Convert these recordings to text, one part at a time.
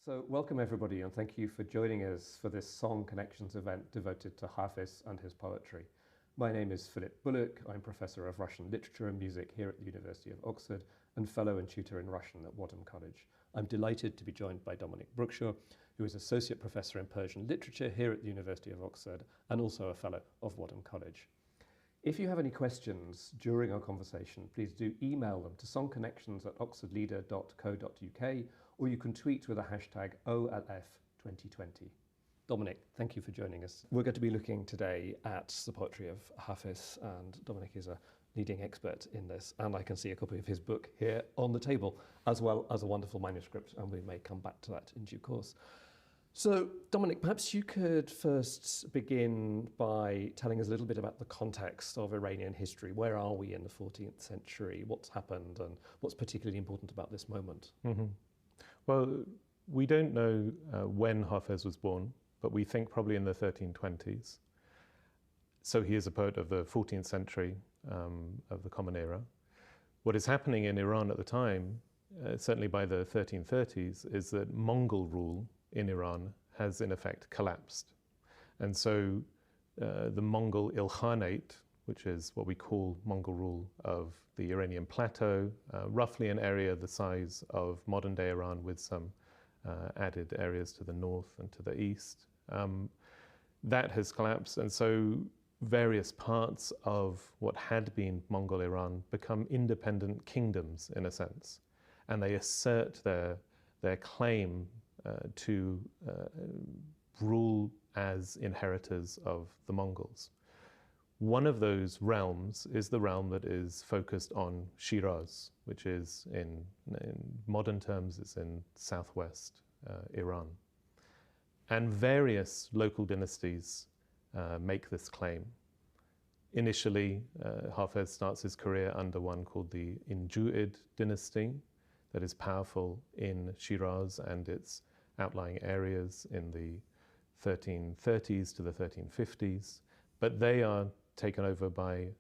So welcome everybody, and thank you for joining us for this Song Connections event devoted to Hafez and his poetry. My name is Philip Bullock. I'm Professor of Russian Literature and Music here at the University of Oxford and Fellow and Tutor in Russian at Wadham College. I'm delighted to be joined by Dominic Brookshaw, who is Associate Professor in Persian Literature here at the University of Oxford and also a Fellow of Wadham College. If you have any questions during our conversation, please do email them to songconnections@oxfordleader.co.uk, or you can tweet with the hashtag OLF2020. Dominic, thank you for joining us. We're going to be looking today at the poetry of Hafez, and Dominic is a leading expert in this, and I can see a copy of his book here on the table, as well as a wonderful manuscript, and we may come back to that in due course. So, Dominic, perhaps you could first begin by telling us a little bit about the context of Iranian history. Where are we in the 14th century? What's happened and what's particularly important about this moment? Well, we don't know when Hafez was born, but we think probably in the 1320s. So he is a poet of the 14th century, of the Common Era. What is happening in Iran at the time, certainly by the 1330s, is that Mongol rule in Iran has in effect collapsed. And so the Mongol Ilkhanate, which is what we call Mongol rule of the Iranian plateau, roughly an area the size of modern day Iran with some added areas to the north and to the east, that has collapsed. And so various parts of what had been Mongol Iran become independent kingdoms in a sense. And they assert their claim to rule as inheritors of the Mongols. One of those realms is the realm that is focused on Shiraz, which is in modern terms, it's in southwest Iran. And various local dynasties make this claim. Initially, Hafez starts his career under one called the Injuid dynasty that is powerful in Shiraz and its outlying areas in the 1330s to the 1350s, but they are taken over by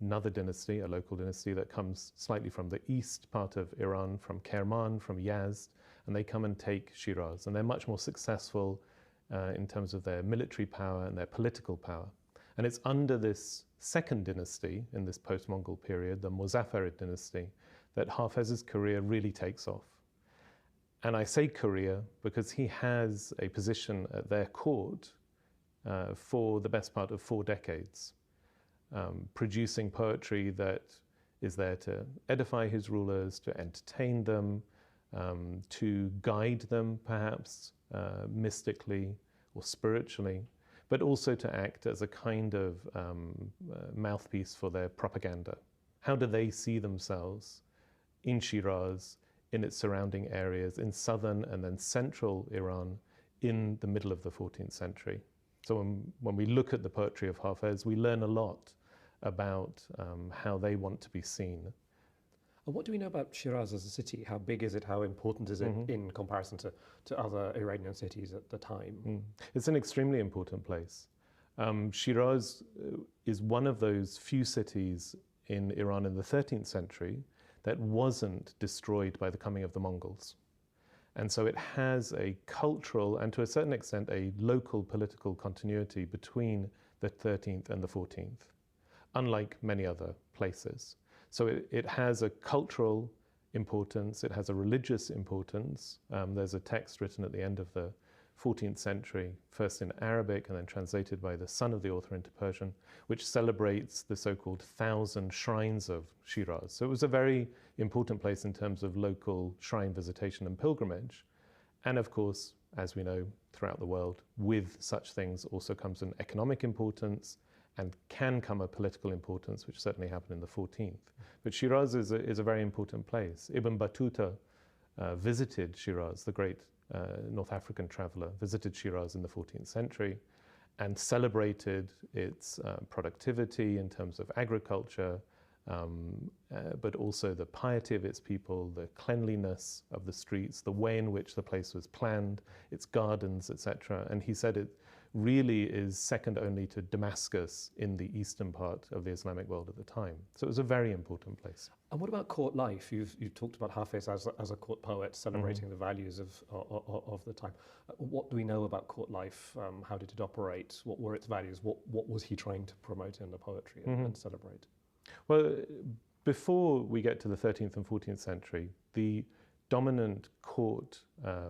another dynasty, a local dynasty that comes slightly from the east part of Iran, from Kerman, from Yazd, and they come and take Shiraz, and they're much more successful in terms of their military power and their political power. And it's under this second dynasty in this post-Mongol period, the Muzaffarid dynasty, that Hafez's career really takes off. And I say career because he has a position at their court for the best part of 4 decades, producing poetry that is there to edify his rulers, to entertain them, to guide them perhaps mystically or spiritually, but also to act as a kind of mouthpiece for their propaganda. How do they see themselves in Shiraz, in its surrounding areas, in southern and then central Iran in the middle of the 14th century? So when we look at the poetry of Hafez, we learn a lot about how they want to be seen. And what do we know about Shiraz as a city? How big is it? How important is it in comparison to other Iranian cities at the time? It's an extremely important place. Shiraz is one of those few cities in Iran in the 13th century that wasn't destroyed by the coming of the Mongols. And so it has a cultural and to a certain extent a local political continuity between the 13th and the 14th, unlike many other places. So it has a cultural importance, it has a religious importance. There's a text written at the end of the 14th century, first in Arabic and then translated by the son of the author into Persian, which celebrates the so-called 1,000 shrines of Shiraz. So it was a very important place in terms of local shrine visitation and pilgrimage. And of course, as we know throughout the world, with such things also comes an economic importance and can come a political importance, which certainly happened in the 14th. But Shiraz is a very important place. Ibn Battuta visited Shiraz, the great North African traveller, visited Shiraz in the 14th century and celebrated its productivity in terms of agriculture, but also the piety of its people, the cleanliness of the streets, the way in which the place was planned, its gardens, etc. And he said it really is second only to Damascus in the eastern part of the Islamic world at the time. So it was a very important place. And what about court life? You've talked about Hafez as a court poet, celebrating the values of the time. What do we know about court life? How did it operate? What were its values? What was he trying to promote in the poetry and celebrate? Well, before we get to the 13th and 14th century, the dominant court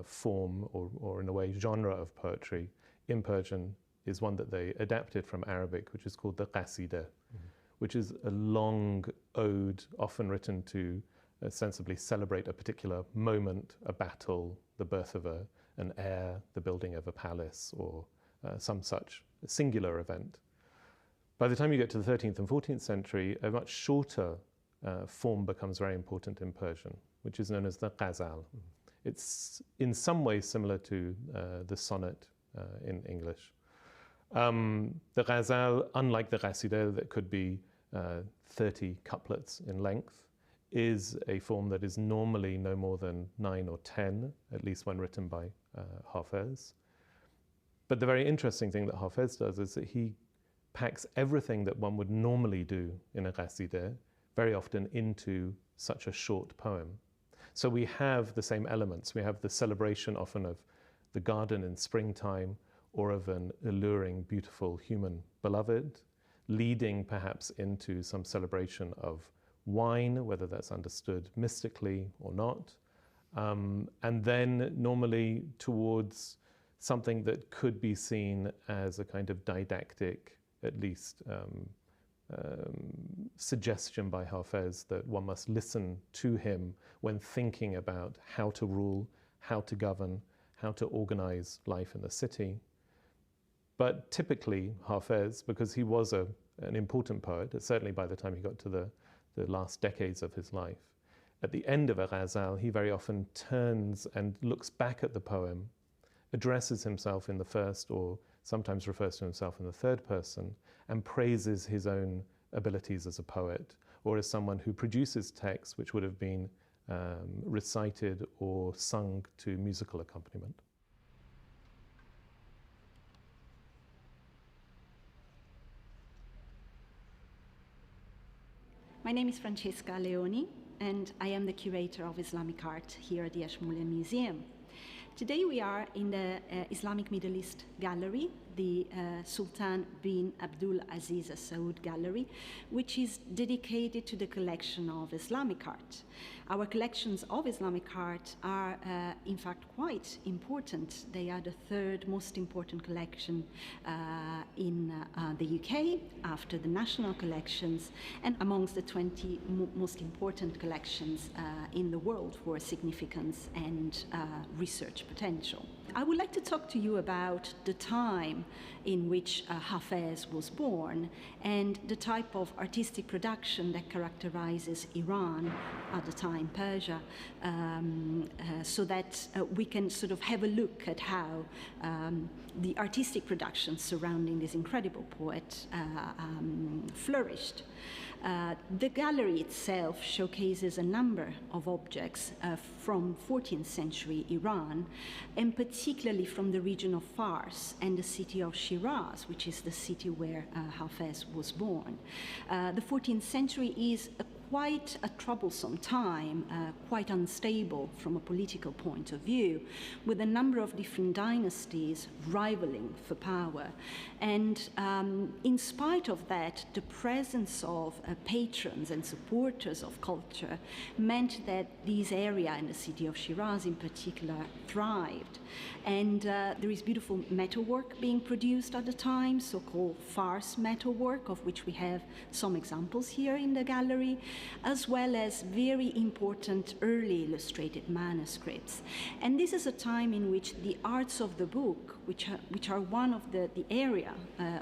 form, or in a way genre of poetry in Persian is one that they adapted from Arabic, which is called the qasida, which is a long ode, often written to sensibly celebrate a particular moment, a battle, the birth of an heir, the building of a palace, or some such singular event. By the time you get to the 13th and 14th century, a much shorter form becomes very important in Persian, which is known as the ghazal. It's in some ways similar to the sonnet in English. The ghazal, unlike the qasida that could be 30 couplets in length, is a form that is normally no more than 9 or 10, at least when written by Hafez. But the very interesting thing that Hafez does is that he packs everything that one would normally do in a qasida very often into such a short poem. So we have the same elements. We have the celebration often of the garden in springtime, or of an alluring, beautiful human beloved, leading perhaps into some celebration of wine, whether that's understood mystically or not, and then normally towards something that could be seen as a kind of didactic, at least suggestion by Hafez that one must listen to him when thinking about how to rule, how to govern, how to organize life in the city. But typically Hafez, because he was an important poet, certainly by the time he got to the last decades of his life, at the end of a ghazal, he very often turns and looks back at the poem, addresses himself in the first, or sometimes refers to himself in the third person, and praises his own abilities as a poet, or as someone who produces texts which would have been recited or sung to musical accompaniment. My name is Francesca Leoni, and I am the Curator of Islamic Art here at the Ashmolean Museum. Today we are in the Islamic Middle East Gallery, the Sultan bin Abdul Aziz Al Saud Gallery, which is dedicated to the collection of Islamic art. Our collections of Islamic art are in fact quite important. They are the third most important collection in the UK after the national collections, and amongst the 20 most important collections in the world for significance and research potential. I would like to talk to you about the time in which Hafez was born and the type of artistic production that characterizes Iran, at the time Persia, so that we can sort of have a look at how the artistic production surrounding this incredible poet flourished. The gallery itself showcases a number of objects from 14th century Iran, and particularly from the region of Fars and the city of Shiraz, which is the city where Hafez was born. The 14th century is quite a troublesome time, quite unstable from a political point of view, with a number of different dynasties rivaling for power. And in spite of that, the presence of patrons and supporters of culture meant that this area and the city of Shiraz in particular thrived. And there is beautiful metalwork being produced at the time, so-called Fars metalwork, of which we have some examples here in the gallery, as well as very important early illustrated manuscripts. And this is a time in which the arts of the book, which are one of the area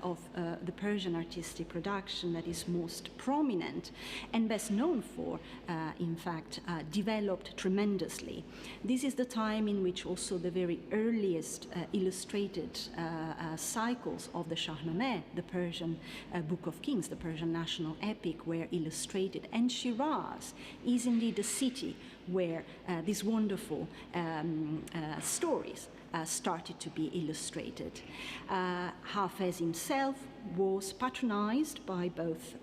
of the Persian artistic production that is most prominent and best known for, in fact, developed tremendously. This is the time in which also the very earliest illustrated cycles of the Shahnameh, the Persian Book of Kings, the Persian national epic, were illustrated. And Shiraz is indeed the city where these wonderful stories started to be illustrated. Hafez himself was patronized by both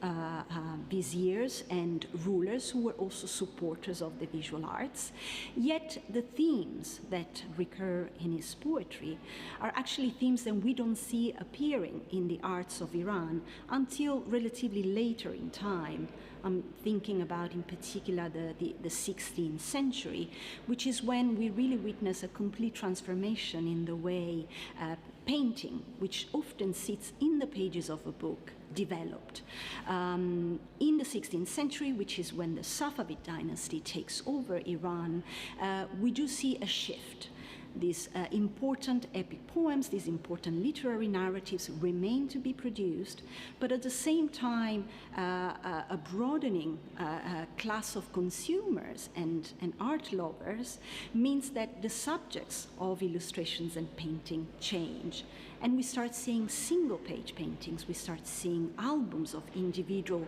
viziers and rulers who were also supporters of the visual arts. Yet the themes that recur in his poetry are actually themes that we don't see appearing in the arts of Iran until relatively later in time. I'm thinking about, in particular, the 16th century, which is when we really witness a complete transformation in the way painting, which often sits in the pages of a book, developed. In the 16th century, which is when the Safavid dynasty takes over Iran, we do see a shift. These important epic poems, these important literary narratives remain to be produced, but at the same time, a broadening class of consumers and art lovers means that the subjects of illustrations and painting change. And we start seeing single-page paintings, we start seeing albums of individual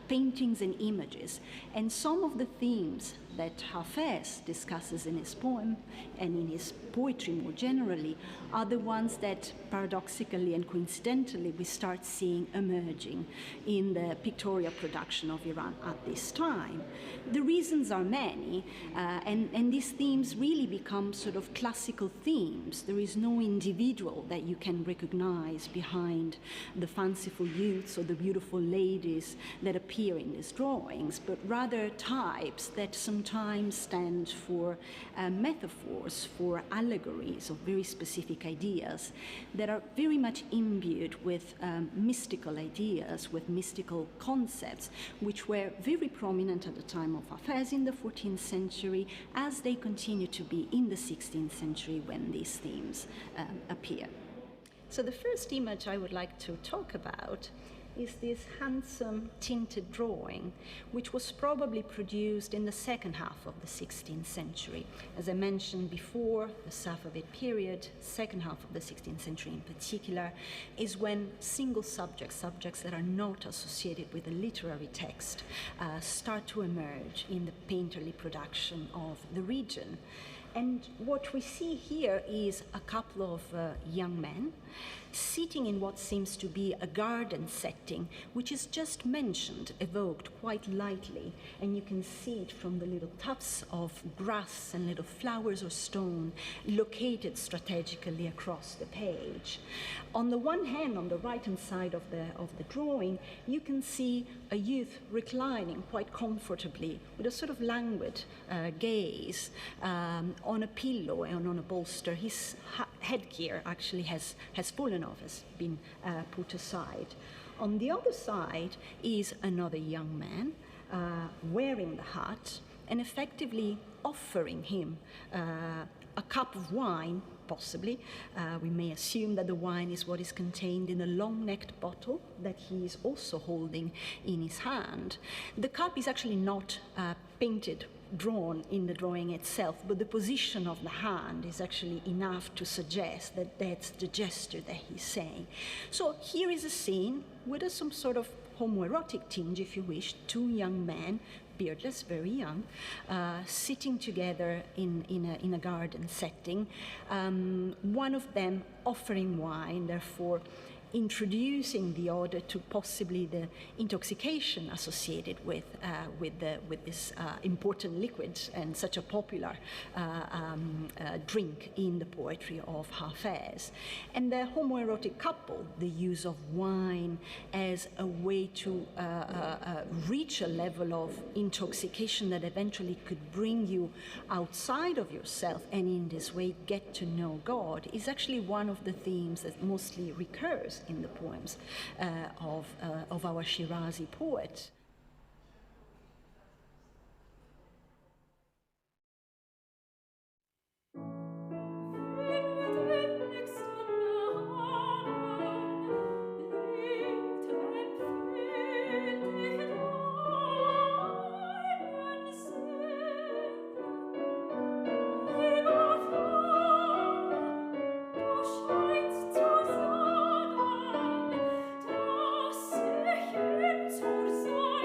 paintings and images. And some of the themes that Hafez discusses in his poem and in his poetry more generally are the ones that paradoxically and coincidentally we start seeing emerging in the pictorial production of Iran at this time. The reasons are many, and these themes really become sort of classical themes. There is no individual that you can recognize behind the fanciful youths or the beautiful ladies that appear in these drawings, but rather types that sometimes stand for metaphors, for allegories of very specific ideas that are very much imbued with mystical ideas, with mystical concepts, which were very prominent at the time of Hafez in the 14th century, as they continue to be in the 16th century when these themes appear. So the first image I would like to talk about is this handsome tinted drawing, which was probably produced in the second half of the 16th century. As I mentioned before, the Safavid period, second half of the 16th century in particular, is when single subjects that are not associated with a literary text, start to emerge in the painterly production of the region. And what we see here is a couple of young men sitting in what seems to be a garden setting, which is just mentioned, evoked quite lightly. And you can see it from the little tufts of grass and little flowers or stone located strategically across the page. On the one hand, on the right-hand side of the drawing, you can see a youth reclining quite comfortably with a sort of languid gaze on a pillow and on a bolster. His headgear actually has fallen off, has been put aside. On the other side is another young man wearing the hat and effectively offering him a cup of wine, possibly. We may assume that the wine is what is contained in a long-necked bottle that he is also holding in his hand. The cup is actually not painted, drawn in the drawing itself, but the position of the hand is actually enough to suggest that that's the gesture that he's saying. So here is a scene with some sort of homoerotic tinge, if you wish, two young men, beardless, very young, sitting together in a garden setting, one of them offering wine, therefore introducing the other to possibly the intoxication associated with this important liquid and such a popular drink in the poetry of Hafez. And the homoerotic couple, the use of wine as a way to reach a level of intoxication that eventually could bring you outside of yourself and in this way get to know God, is actually one of the themes that mostly recurs in the poems of our Shirazi poet. Zur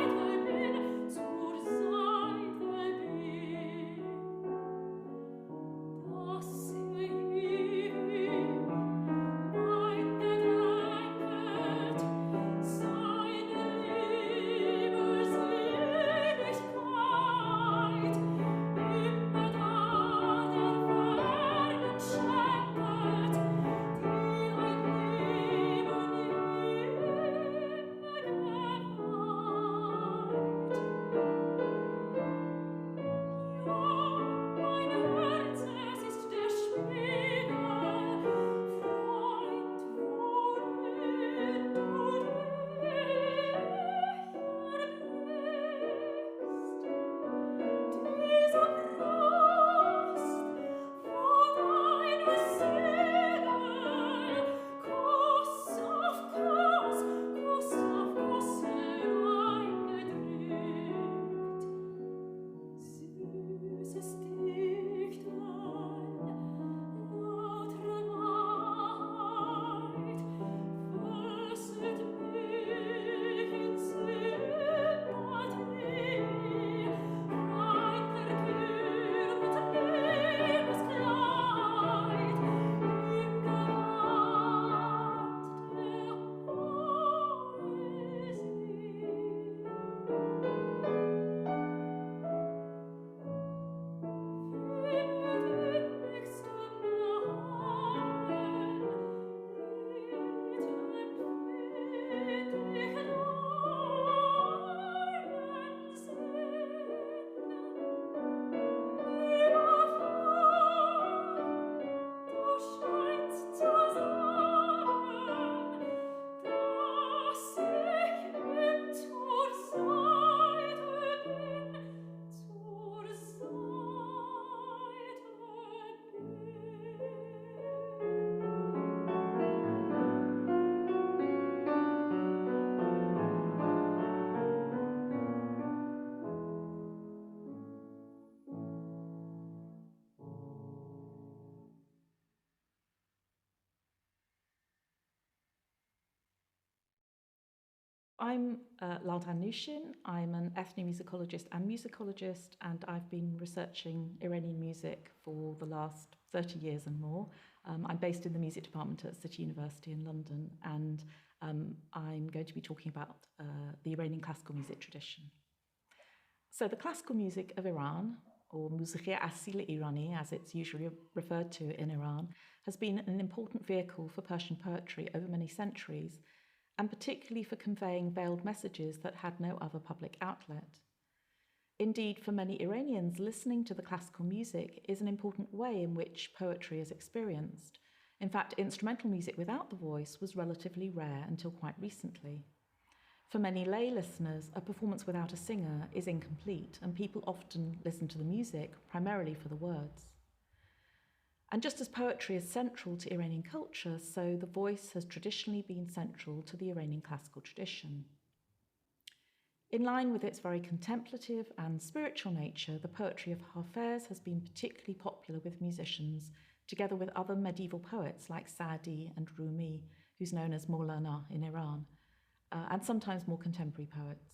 I'm Laudan Nooshin. I'm an ethnomusicologist and musicologist, and I've been researching Iranian music for the last 30 years and more. I'm based in the music department at City University in London, and I'm going to be talking about the Iranian classical music tradition. So the classical music of Iran, or Musiqi Asil Irani, as it's usually referred to in Iran, has been an important vehicle for Persian poetry over many centuries, and particularly for conveying veiled messages that had no other public outlet. Indeed, for many Iranians, listening to the classical music is an important way in which poetry is experienced. In fact, instrumental music without the voice was relatively rare until quite recently. For many lay listeners, a performance without a singer is incomplete, and people often listen to the music primarily for the words. And just as poetry is central to Iranian culture, so the voice has traditionally been central to the Iranian classical tradition. In line with its very contemplative and spiritual nature, the poetry of Hafez has been particularly popular with musicians, together with other medieval poets like Saadi and Rumi, who's known as Maulana in Iran, and sometimes more contemporary poets.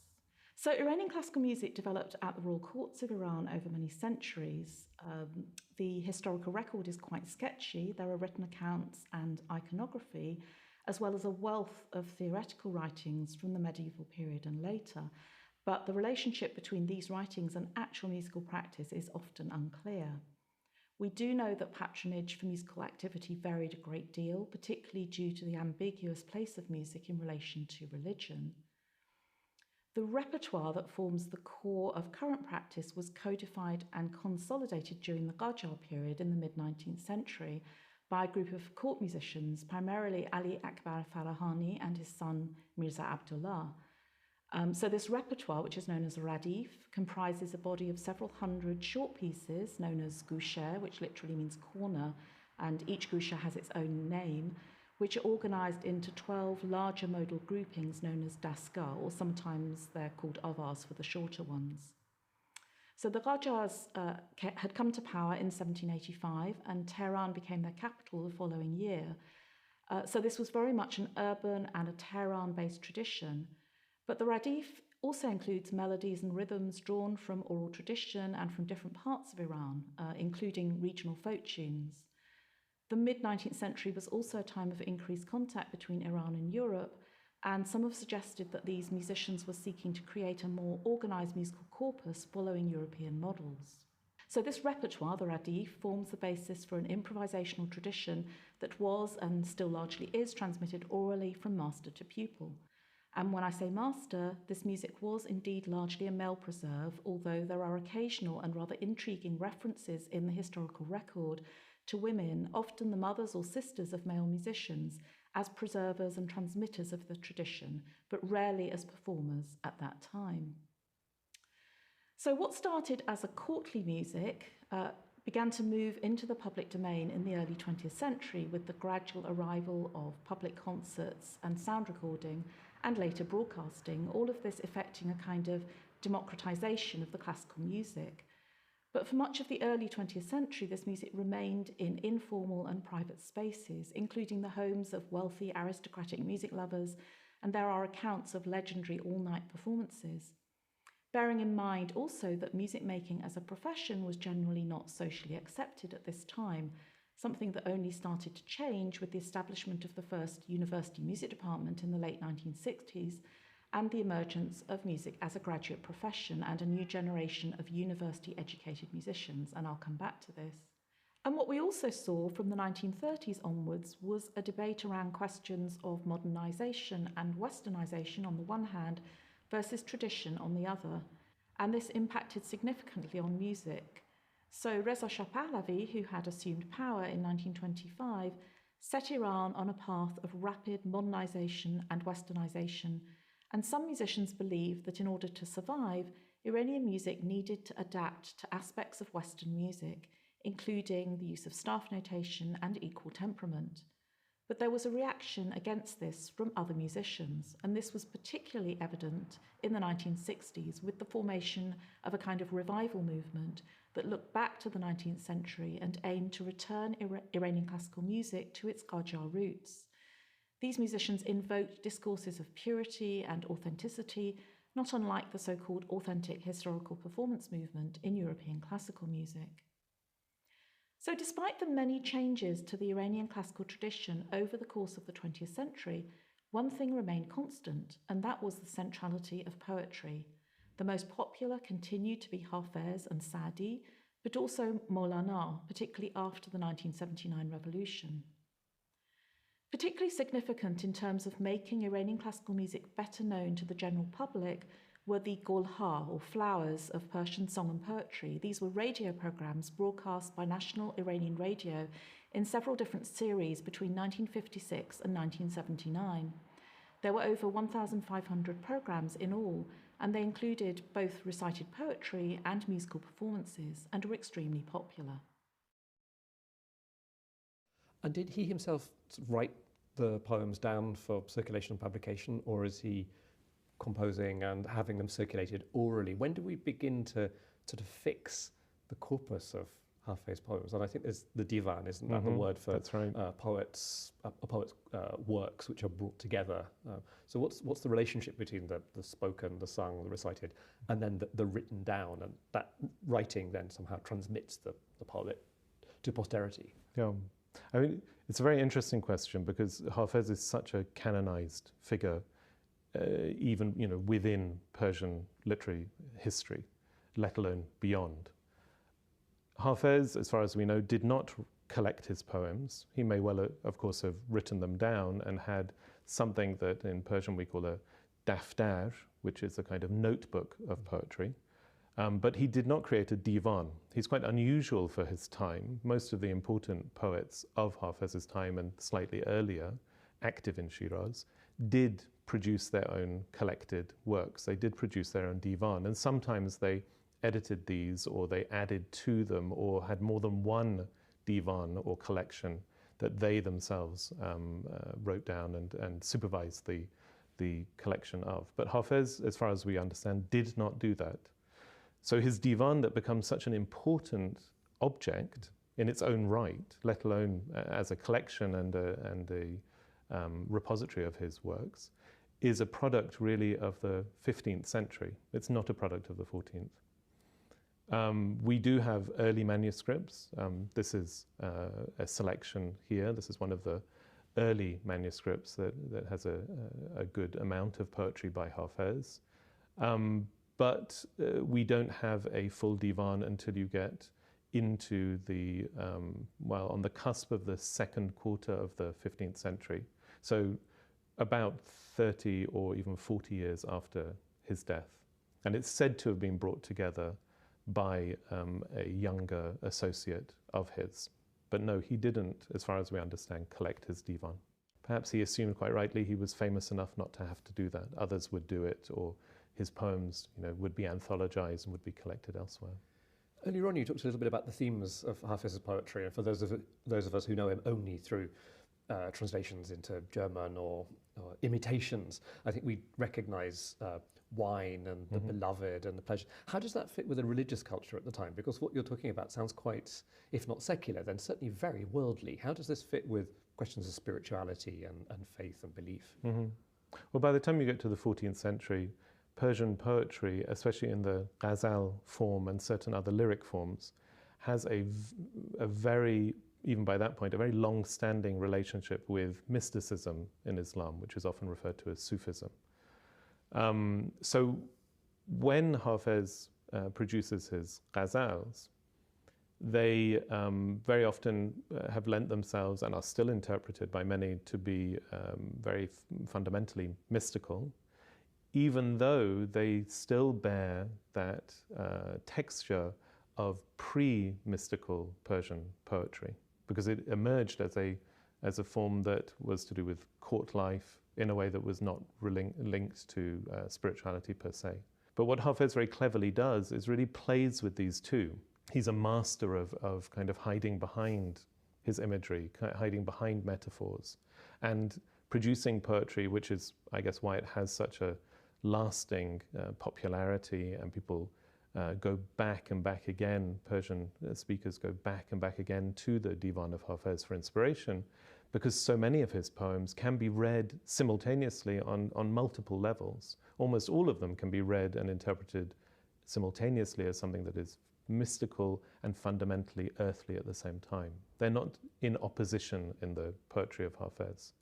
So Iranian classical music developed at the royal courts of Iran over many centuries. The historical record is quite sketchy. There are written accounts and iconography, as well as a wealth of theoretical writings from the medieval period and later. But the relationship between these writings and actual musical practice is often unclear. We do know that patronage for musical activity varied a great deal, particularly due to the ambiguous place of music in relation to religion. The repertoire that forms the core of current practice was codified and consolidated during the ghazal period in the mid-19th century by a group of court musicians, primarily Ali Akbar Farahani and his son Mirza Abdullah. So this repertoire, which is known as radif, comprises a body of several hundred short pieces known as gushe, which literally means corner, and each gushe has its own name, which are organized into 12 larger modal groupings known as daska, or sometimes they're called avars for the shorter ones. So the Qajars had come to power in 1785, and Tehran became their capital the following year. So this was very much an urban and a Tehran-based tradition. But the radif also includes melodies and rhythms drawn from oral tradition and from different parts of Iran, including regional folk tunes. The mid-19th century was also a time of increased contact between Iran and Europe, and some have suggested that these musicians were seeking to create a more organized musical corpus following European models. So this repertoire, the radif, forms the basis for an improvisational tradition that was and still largely is transmitted orally from master to pupil. And when I say master, this music was indeed largely a male preserve, although there are occasional and rather intriguing references in the historical record to women, often the mothers or sisters of male musicians, as preservers and transmitters of the tradition, but rarely as performers at that time. So what started as a courtly music began to move into the public domain in the early 20th century with the gradual arrival of public concerts and sound recording, and later broadcasting, all of this effecting a kind of democratization of the classical music. But for much of the early 20th century, this music remained in informal and private spaces, including the homes of wealthy aristocratic music lovers, and there are accounts of legendary all-night performances. Bearing in mind also that music making as a profession was generally not socially accepted at this time, something that only started to change with the establishment of the first university music department in the late 1960s and the emergence of music as a graduate profession and a new generation of university-educated musicians, and I'll come back to this. And what we also saw from the 1930s onwards was a debate around questions of modernisation and westernisation on the one hand versus tradition on the other, and this impacted significantly on music. So Reza Shah Pahlavi, who had assumed power in 1925, set Iran on a path of rapid modernisation and westernisation, and some musicians believed that in order to survive, Iranian music needed to adapt to aspects of Western music, including the use of staff notation and equal temperament. But there was a reaction against this from other musicians, and this was particularly evident in the 1960s with the formation of a kind of revival movement that looked back to the 19th century and aimed to return Iranian classical music to its Qajar roots. These musicians invoked discourses of purity and authenticity, not unlike the so-called authentic historical performance movement in European classical music. So despite the many changes to the Iranian classical tradition over the course of the 20th century, one thing remained constant, and that was the centrality of poetry. The most popular continued to be Hafez and Sa'di, but also Maulana, particularly after the 1979 revolution. Particularly significant in terms of making Iranian classical music better known to the general public were the golha, or flowers, of Persian song and poetry. These were radio programs broadcast by National Iranian Radio in several different series between 1956 and 1979. There were over 1,500 programs in all, and they included both recited poetry and musical performances, and were extremely popular. And did he himself write the poems down for circulation and publication, or is he composing and having them circulated orally? When do we begin to sort of fix the corpus of Hafez poems? And I think there's the divan, isn't that the word for That's right. poets' works which are brought together? So what's the relationship between the spoken, the sung, the recited, and then the written down, and that writing then somehow transmits the poet to posterity? Yeah, I mean, it's a very interesting question because Hafez is such a canonized figure, even within Persian literary history, let alone beyond. Hafez, as far as we know, did not collect his poems. He may well, of course, have written them down and had something that in Persian we call a daftar, which is a kind of notebook of poetry. But he did not create a divan. He's quite unusual for his time. Most of the important poets of Hafez's time and slightly earlier, active in Shiraz, did produce their own collected works. They did produce their own divan, and sometimes they edited these, or they added to them, or had more than one divan or collection that they themselves wrote down and supervised the collection of. But Hafez, as far as we understand, did not do that. So his divan, that becomes such an important object in its own right, let alone as a collection and a repository of his works, is a product really of the 15th century. It's not a product of the 14th. We do have early manuscripts. This is a selection here. This is one of the early manuscripts that has a good amount of poetry by Hafez. But we don't have a full divan until you get into the, on the cusp of the second quarter of the 15th century. So about 30 or even 40 years after his death. And it's said to have been brought together by a younger associate of his. But no, he didn't, as far as we understand, collect his divan. Perhaps he assumed quite rightly he was famous enough not to have to do that. Others would do it, or his poems would be anthologized and would be collected elsewhere. Earlier on, you talked a little bit about the themes of Hafez's poetry, and for those of us who know him only through translations into German or imitations, I think we recognise wine and the beloved and the pleasure. How does that fit with the religious culture at the time? Because what you're talking about sounds quite, if not secular, then certainly very worldly. How does this fit with questions of spirituality and faith and belief? Well, by the time you get to the 14th century, Persian poetry, especially in the ghazal form and certain other lyric forms, has a very, even by that point, a very long-standing relationship with mysticism in Islam, which is often referred to as Sufism. So when Hafez produces his ghazals, they very often have lent themselves and are still interpreted by many to be very fundamentally mystical, even though they still bear that texture of pre-mystical Persian poetry, because it emerged as a form that was to do with court life in a way that was not linked to spirituality per se. But what Hafez very cleverly does is really plays with these two. He's a master of kind of hiding behind his imagery, hiding behind metaphors, and producing poetry, which is, I guess, why it has such a lasting popularity, and people go back and back again, Persian speakers go back and back again to the Divan of Hafez for inspiration, because so many of his poems can be read simultaneously on multiple levels. Almost all of them can be read and interpreted simultaneously as something that is mystical and fundamentally earthly at the same time. They're not in opposition in the poetry of Hafez.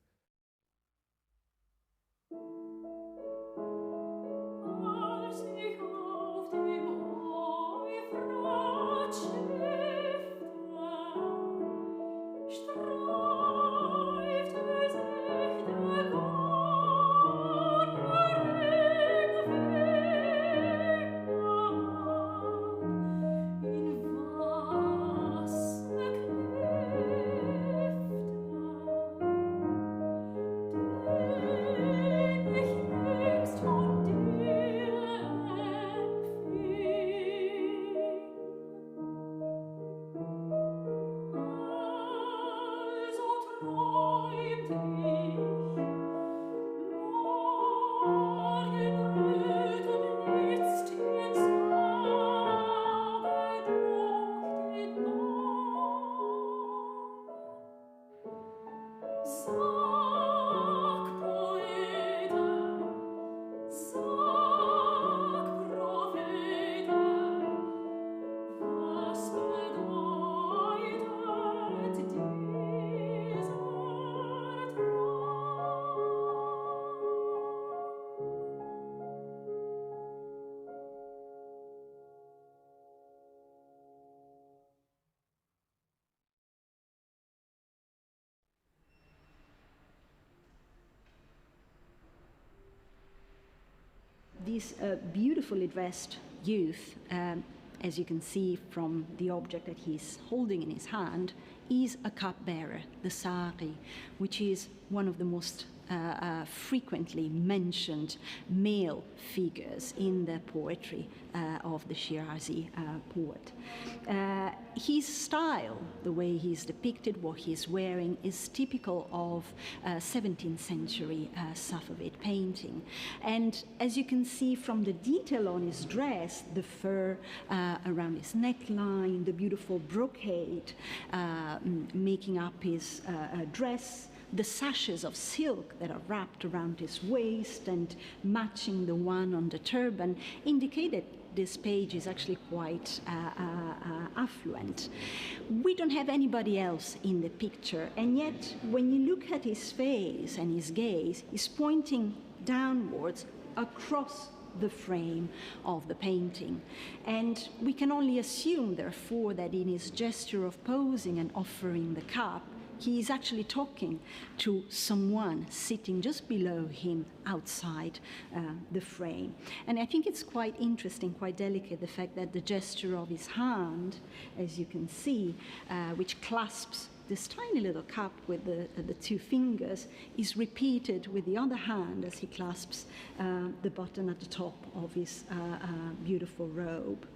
This beautifully dressed youth, as you can see from the object that he's holding in his hand, is a cupbearer, the sari, which is one of the most frequently mentioned male figures in the poetry of the Shirazi poet. His style, the way he's depicted, what he's wearing, is typical of 17th century Safavid painting. And as you can see from the detail on his dress, the fur around his neckline, the beautiful brocade making up his dress, the sashes of silk that are wrapped around his waist and matching the one on the turban indicated this page is actually quite affluent. We don't have anybody else in the picture, and yet when you look at his face and his gaze, he's pointing downwards across the frame of the painting. And we can only assume, therefore, that in his gesture of posing and offering the cup, he is actually talking to someone sitting just below him outside the frame. And I think it's quite interesting, quite delicate, the fact that the gesture of his hand, as you can see, which clasps this tiny little cup with the two fingers, is repeated with the other hand as he clasps the button at the top of his beautiful robe.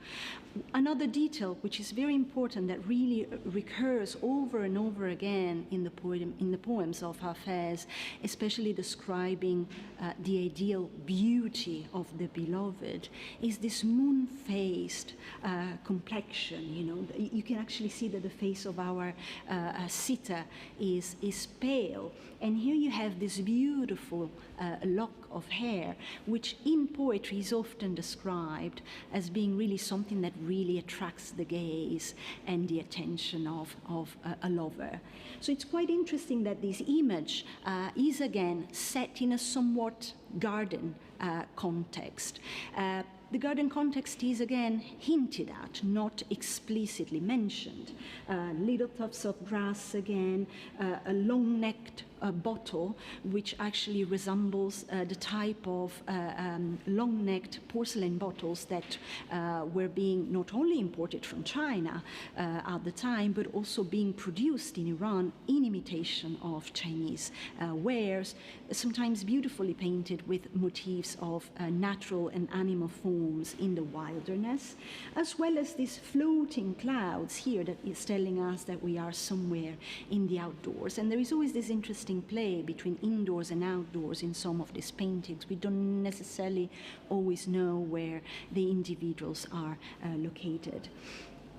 Another detail which is very important that really recurs over and over again in the poems of Hafez, especially describing the ideal beauty of the beloved, is this moon-faced complexion. You know, you can actually see that the face of our sitter is pale, and here you have this beautiful lock of hair, which in poetry is often described as being really something that really attracts the gaze and the attention of a lover. So it's quite interesting that this image is again set in a somewhat garden context. The garden context is again hinted at, not explicitly mentioned. Little tufts of grass again, a long-necked bottle, which actually resembles the type of long-necked porcelain bottles that were being not only imported from China at the time, but also being produced in Iran in imitation of Chinese wares, sometimes beautifully painted with motifs of natural and animal forms in the wilderness, as well as these floating clouds here that is telling us that we are somewhere in the outdoors. And there is always this interesting play between indoors and outdoors in some of these paintings. We don't necessarily always know where the individuals are located.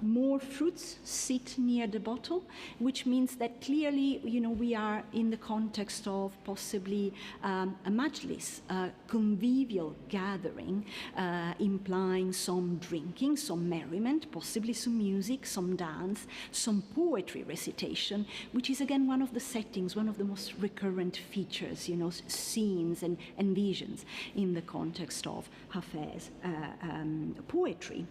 more fruits sit near the bottle, which means that clearly, we are in the context of possibly a majlis, a convivial gathering, implying some drinking, some merriment, possibly some music, some dance, some poetry recitation, which is again one of the settings, one of the most recurrent features, scenes and visions in the context of Hafez poetry.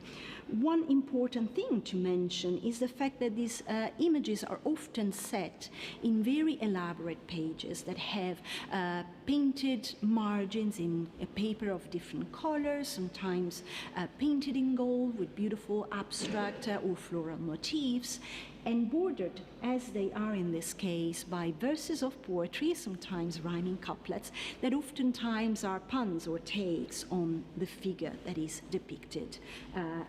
One important thing to mention is the fact that these images are often set in very elaborate pages that have painted margins in a paper of different colors, sometimes painted in gold with beautiful abstract or floral motifs, and bordered, as they are in this case, by verses of poetry, sometimes rhyming couplets, that oftentimes are puns or takes on the figure that is depicted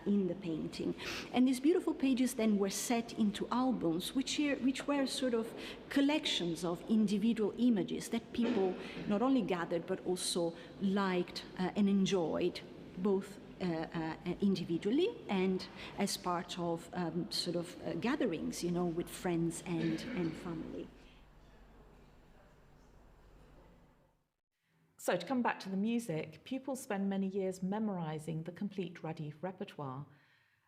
in the painting. And these beautiful pages then were set into albums, which were sort of collections of individual images that people not only gathered but also liked and enjoyed, both individually and as part of gatherings, with friends and family. So to come back to the music, pupils spend many years memorizing the complete radif repertoire,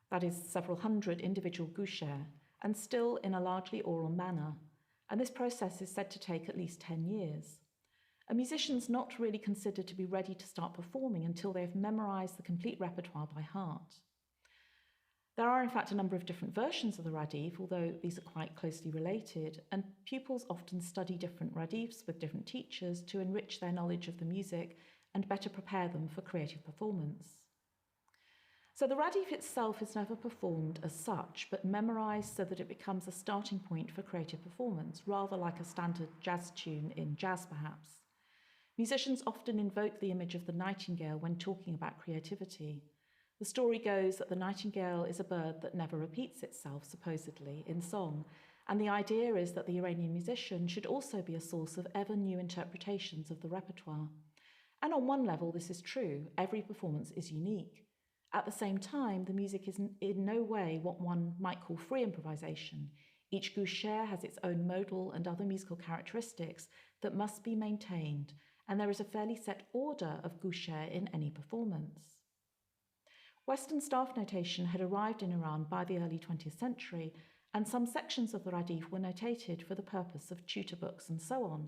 that is several hundred individual gouchers, and still in a largely oral manner. And this process is said to take at least 10 years. A musician's not really considered to be ready to start performing until they've memorized the complete repertoire by heart. There are in fact a number of different versions of the radif, although these are quite closely related, and pupils often study different radifs with different teachers to enrich their knowledge of the music and better prepare them for creative performance. So the radif itself is never performed as such, but memorized so that it becomes a starting point for creative performance, rather like a standard jazz tune in jazz perhaps. Musicians often invoke the image of the nightingale when talking about creativity. The story goes that the nightingale is a bird that never repeats itself, supposedly, in song, and the idea is that the Iranian musician should also be a source of ever new interpretations of the repertoire. And on one level, this is true. Every performance is unique. At the same time, the music is in no way what one might call free improvisation. Each goucher has its own modal and other musical characteristics that must be maintained, and there is a fairly set order of goucher in any performance. Western staff notation had arrived in Iran by the early 20th century, and some sections of the radif were notated for the purpose of tutor books and so on.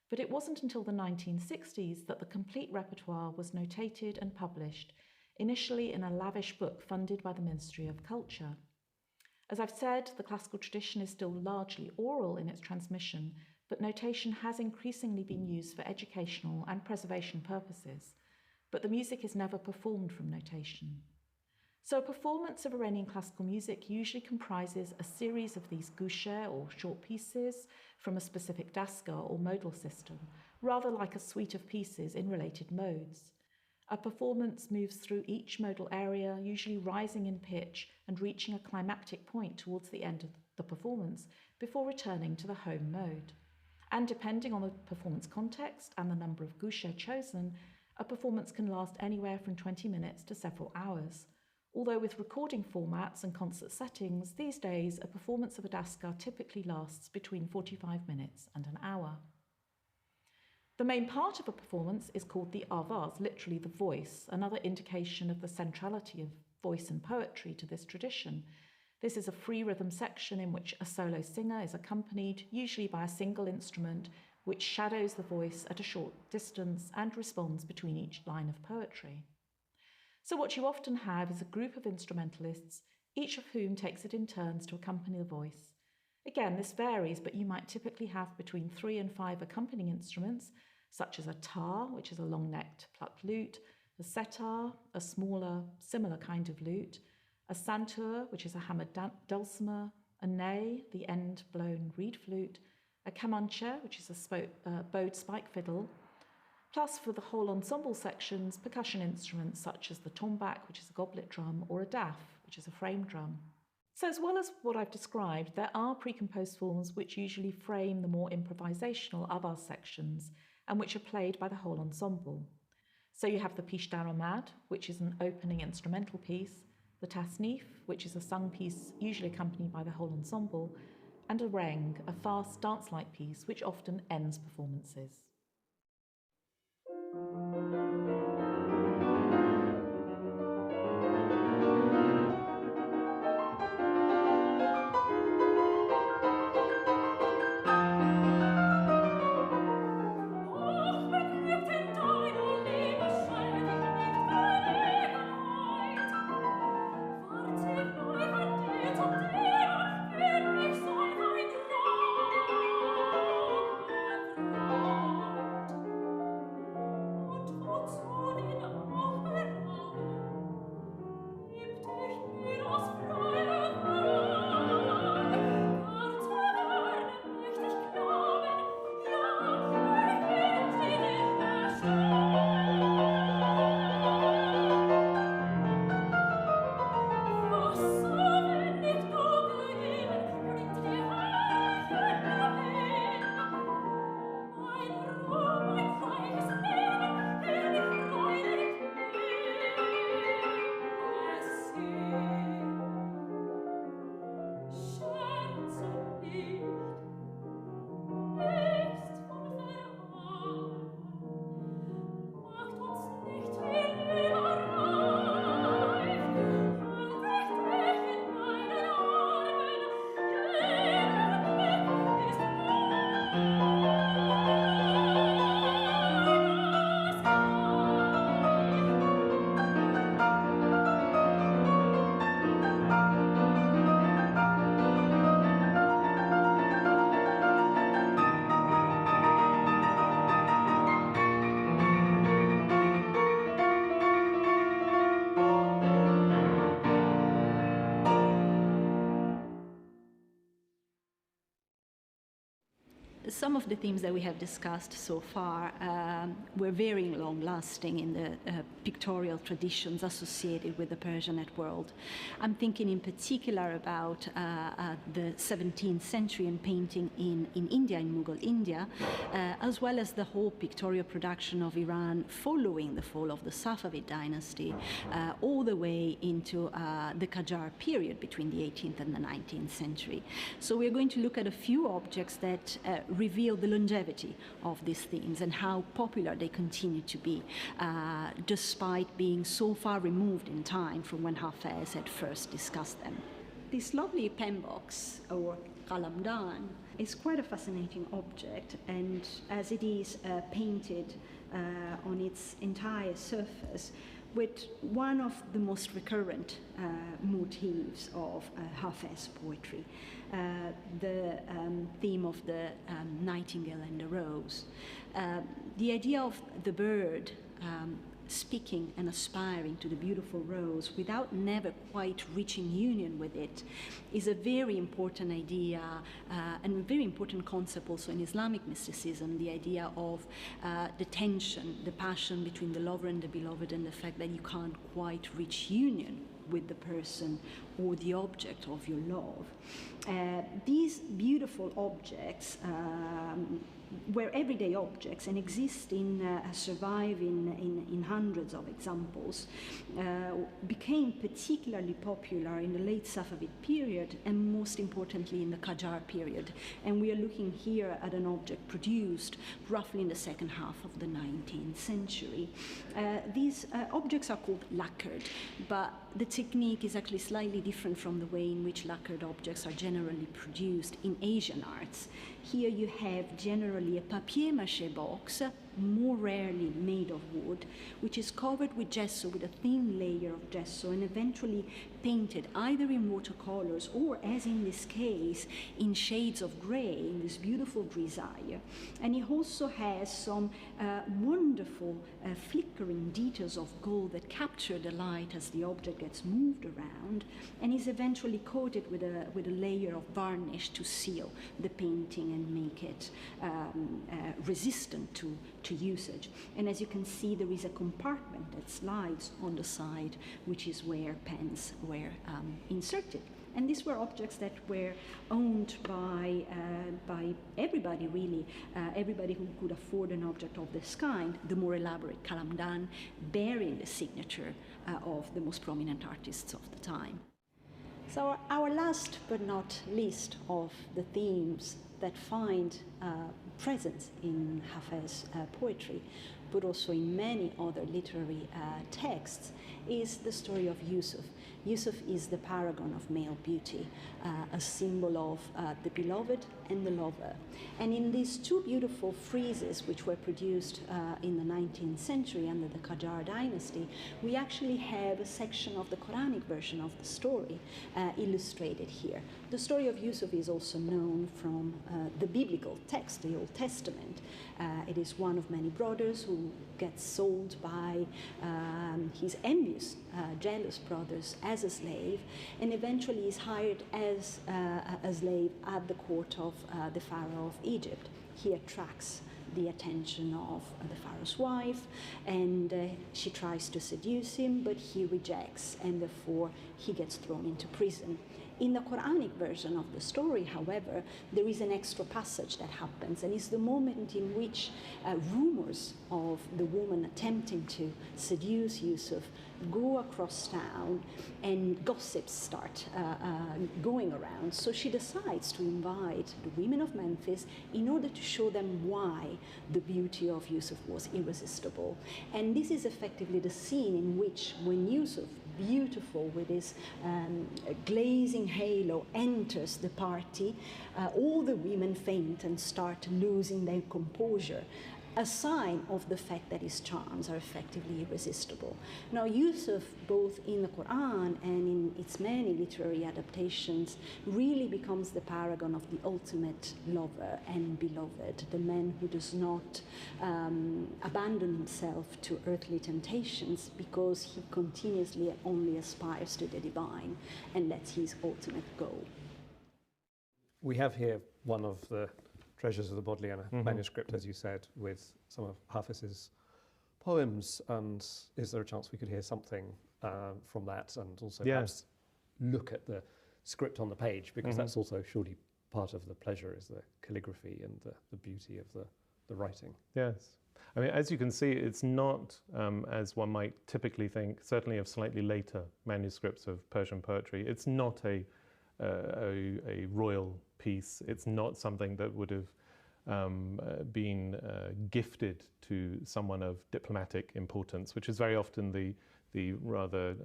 But it wasn't until the 1960s that the complete repertoire was notated and published, initially in a lavish book funded by the Ministry of Culture. As I've said, the classical tradition is still largely oral in its transmission, but notation has increasingly been used for educational and preservation purposes, but the music is never performed from notation. So a performance of Iranian classical music usually comprises a series of these gouchers or short pieces from a specific dastgah or modal system, rather like a suite of pieces in related modes. A performance moves through each modal area, usually rising in pitch and reaching a climactic point towards the end of the performance before returning to the home mode. And depending on the performance context and the number of gouchers chosen, a performance can last anywhere from 20 minutes to several hours. Although with recording formats and concert settings, these days a performance of a dastgah typically lasts between 45 minutes and an hour. The main part of a performance is called the avaz, literally the voice, another indication of the centrality of voice and poetry to this tradition. This is a free rhythm section in which a solo singer is accompanied, usually by a single instrument, which shadows the voice at a short distance and responds between each line of poetry. So what you often have is a group of instrumentalists, each of whom takes it in turns to accompany the voice. Again, this varies, but you might typically have between 3 and 5 accompanying instruments, such as a tar, which is a long-necked plucked lute, a setar, a smaller, similar kind of lute, a santur, which is a hammered dulcimer, a ney, the end-blown reed flute, a kamanche, which is a bowed spike fiddle, plus for the whole ensemble sections, percussion instruments such as the tombak, which is a goblet drum, or a daf, which is a frame drum. So as well as what I've described, there are precomposed forms which usually frame the more improvisational avaz sections and which are played by the whole ensemble. So you have the Pishtar Omad, which is an opening instrumental piece, the tasnif, which is a sung piece usually accompanied by the whole ensemble, and a reng, a fast dance-like piece which often ends performances. Some of the themes that we have discussed so far were very long-lasting in the pictorial traditions associated with the Persianate world. I'm thinking in particular about the 17th century and painting in India, in Mughal India, as well as the whole pictorial production of Iran following the fall of the Safavid dynasty, all the way into the Qajar period between the 18th and the 19th century. So we're going to look at a few objects that reveal the longevity of these themes and how popular they continue to be, despite being so far removed in time from when Hafez had first discussed them. This lovely pen box, or qalamdan, is quite a fascinating object, and as it is painted on its entire surface with one of the most recurrent motifs of Hafez poetry, the theme of the nightingale and the rose. The idea of the bird speaking and aspiring to the beautiful rose without never quite reaching union with it is a very important idea and a very important concept also in Islamic mysticism, the idea of the tension, the passion between the lover and the beloved, and the fact that you can't quite reach union with the person or the object of your love. These beautiful objects were everyday objects and exist survive in hundreds of examples, became particularly popular in the late Safavid period and most importantly in the Qajar period. And we are looking here at an object produced roughly in the second half of the 19th century. These objects are called lacquered, but the technique is actually slightly different from the way in which lacquered objects are generally produced in Asian arts. Here you have generally a papier-mâché box, more rarely made of wood, which is covered with gesso, with a thin layer of gesso, and eventually painted either in watercolors or, as in this case, in shades of gray, in this beautiful grisaille. And it also has some wonderful flickering details of gold that capture the light as the object gets moved around, and is eventually coated with a layer of varnish to seal the painting and make it resistant to usage. And as you can see, there is a compartment that slides on the side, which is where pens were inserted And these were objects that were owned by everybody, really, everybody who could afford an object of this kind, the more elaborate kalamdan, bearing the signature of the most prominent artists of the time. So our last but not least of the themes that find presence in Hafez poetry, but also in many other literary texts, is the story of Yusuf. Yusuf is the paragon of male beauty, a symbol of the beloved and the lover. And in these two beautiful friezes, which were produced in the 19th century under the Qajar dynasty, we actually have a section of the Quranic version of the story illustrated here. The story of Yusuf is also known from the biblical text, the Old Testament. It is one of many brothers who gets sold by his envious, jealous brothers as a slave, and eventually is hired as a slave at the court of the Pharaoh of Egypt. He attracts the attention of the Pharaoh's wife, and she tries to seduce him, but he rejects, and therefore he gets thrown into prison. In the Quranic version of the story, however, there is an extra passage that happens, and it's the moment in which rumors of the woman attempting to seduce Yusuf go across town, and gossips start going around. So she decides to invite the women of Memphis in order to show them why the beauty of Yusuf was irresistible. And this is effectively the scene in which, when Yusuf, beautiful with his glazing halo, enters the party, all the women faint and start losing their composure, a sign of the fact that his charms are effectively irresistible. Now, Yusuf, both in the Quran and in its many literary adaptations, really becomes the paragon of the ultimate lover and beloved, the man who does not abandon himself to earthly temptations because he continuously only aspires to the divine, and that's his ultimate goal. We have here one of the treasures of the Bodleian manuscript, as you said, with some of Hafez's poems. And is there a chance we could hear something from that, and also perhaps look at the script on the page, because that's also surely part of the pleasure, is the calligraphy and the beauty of the writing. Yes. I mean, as you can see, it's not, as one might typically think, certainly of slightly later manuscripts of Persian poetry, it's not a royal piece. It's not something that would have been gifted to someone of diplomatic importance, which is very often the rather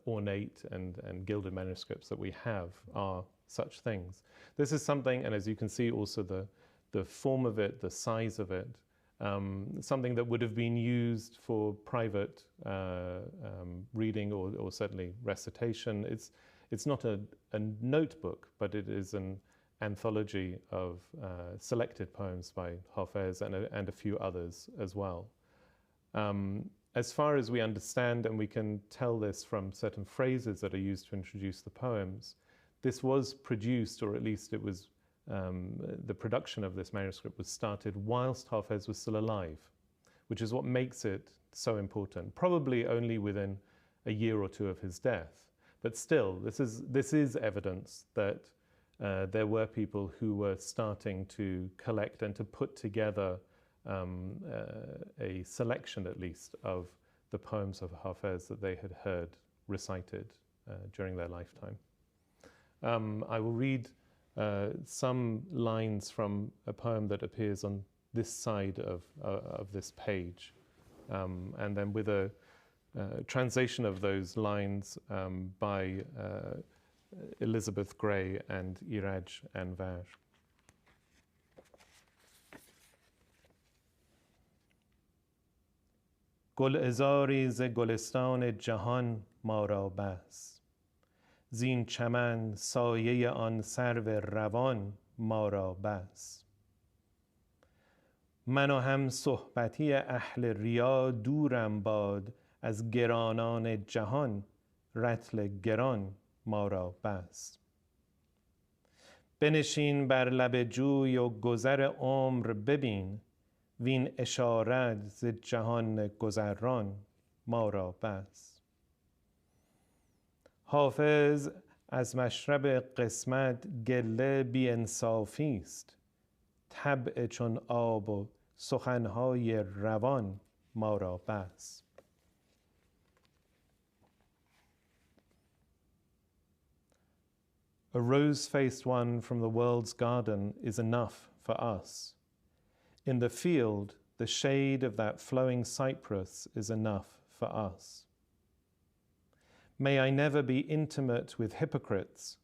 ornate and gilded manuscripts that we have are such things. This is something, and as you can see also the form of it, the size of it, something that would have been used for private reading or certainly recitation. It's not a notebook, but it is an anthology of selected poems by Hafez and a few others as well. As far as we understand, and we can tell this from certain phrases that are used to introduce the poems, this was produced, or at least it was, the production of this manuscript was started whilst Hafez was still alive, which is what makes it so important, probably only within a year or two of his death. But still, this is evidence that there were people who were starting to collect and to put together a selection, at least, of the poems of Hafez that they had heard recited during their lifetime. I will read some lines from a poem that appears on this side of this page, and then with a translation of those lines by Elizabeth Gray and Iraj Anvar. گلعذاری ز گلستان جهان ما را بس، زین چمن سایه آن سرو روان ما را بس. من و هم صحبتی اهل ریا دورم باد، از گرانان جهان رطل گران ما را بس. بنشین بر لب جوی و گذر عمر ببین، وین اشارت ز جهان گذران ما را بس. حافظ از مشرب قسمت گله بی انصافی است طبع چون آب و سخنهای روان ما را بس. A rose-faced one from the world's garden is enough for us. In the field, the shade of that flowing cypress is enough for us. May I never be intimate with hypocrites.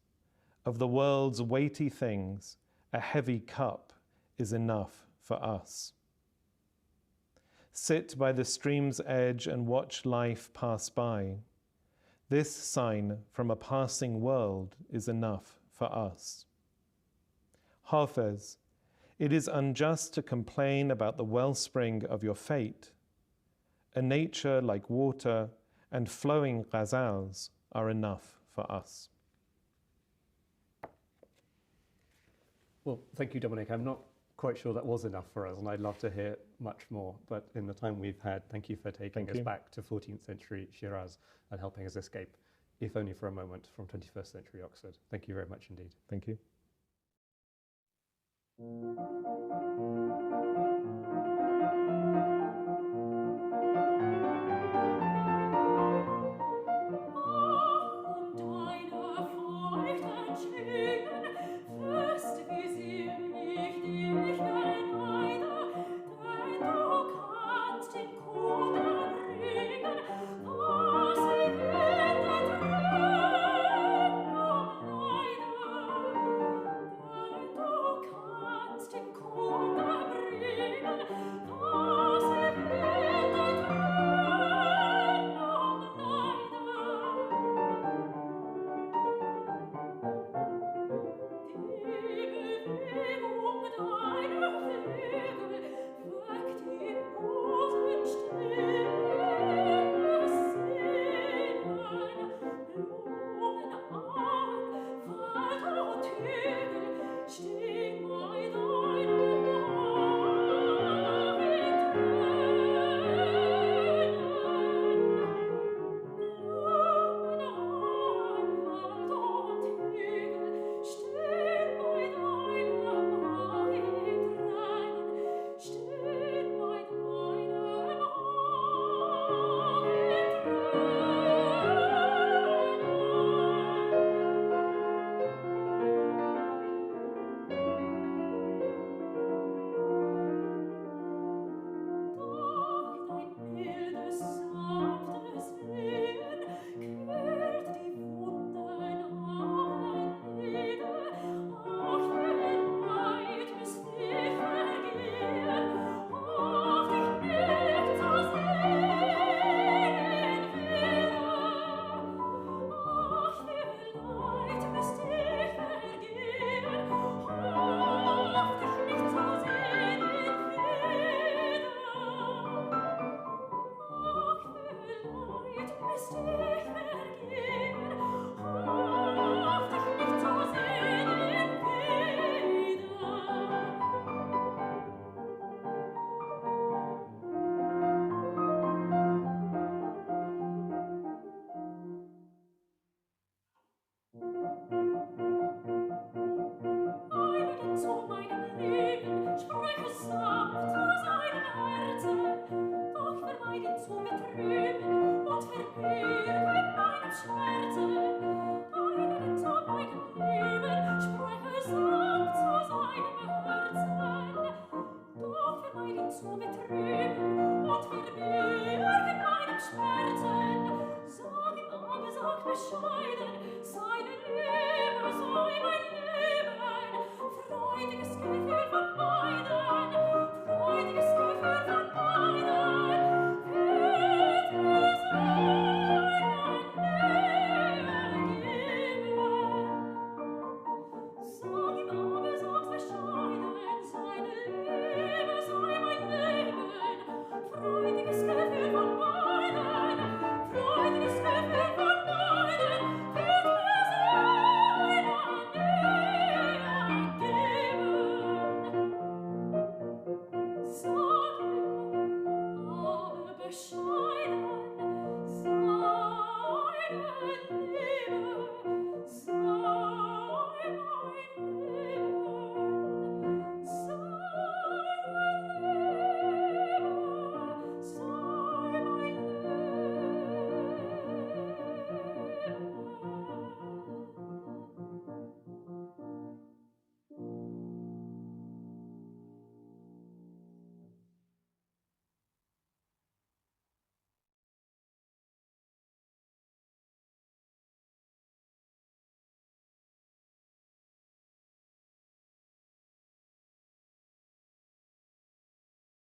Of the world's weighty things, a heavy cup is enough for us. Sit by the stream's edge and watch life pass by. This sign from a passing world is enough for us. Hafez, it is unjust to complain about the wellspring of your fate. A nature like water and flowing ghazals are enough for us. Well, thank you, Dominic. I'm not quite sure that was enough for us, and I'd love to hear much more. But in the time we've had, thank you for taking us back to 14th century Shiraz and helping us escape, if only for a moment, from 21st century Oxford. Thank you very much indeed. Thank you.